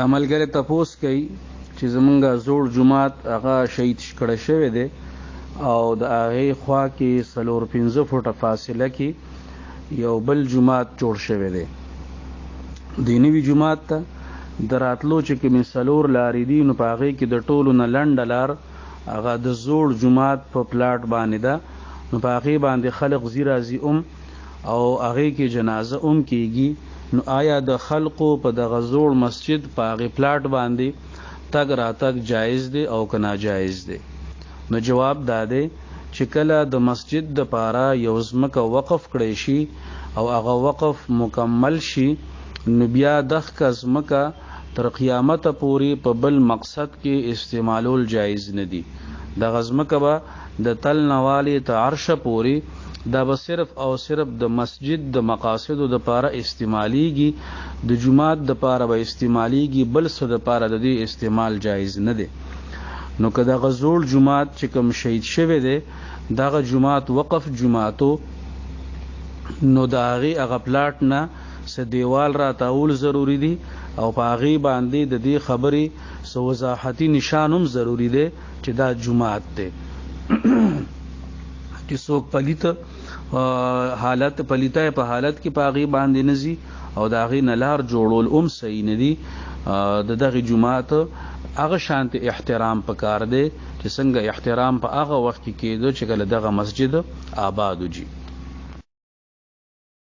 عملګری تپوس کوي چې زمونږ زوړ جماعت هغه شهید کړه شوی دی او د هغې خوا کې 4-5 فوټه فاصله کې یو بل جماعت جوړ شوی دی. د نوي جماعت ته د راتلو چې کومې 4 لارې دي نو په هغې کې د ټولو نه لنډه لار هغه د زوړ جماعت په پلاټ باندې ده، نو په هغې باندې خلق ځي راځي او هغې کې جنازه کیږي. نو آیا د خلقو په دغه زوړ مسجد په هغې پلاټ باندې تګ راتګ جایز دی او که ناجایز دی؟ نو جواب دا دی چې کله د مسجد دپاره یو ځمکه وقف کړی شي او هغه وقف مکمل شي نو بیا دغه ځمکه تر قیامته پورې په بل مقصد کې استعمالول جایز نه دي. دغه ځمکه به د تل نه والې ته عرشه پورې دا به صرف او صرف د مسجد د مقاصدو دپاره استعمالیږي، د جماعت دپاره به استعمالیږي، بل څه دپاره د دې استعمال جایز نه دی. نو که دغه زوړ جماعت چې کوم شهید شوی دی دغه جماعت وقف جماعتو نو د هغې هغه پلاټ نه څه دیوال راتاول ضروري دي او په هغې باندې د دې خبرې څه وضاحتي نشان هم ضروري دی چې دا جماعت دی. چې څوک پلیته په حالت کې په هغې باندې نه ځي او د هغې نه لار جوړول هم صحیح نه دي. د دغې جماعت هغه شانتې احترام پکار دی چې څنګه احترام په هغه وخت کې کېده چې کله دغه مسجد آباد وجي.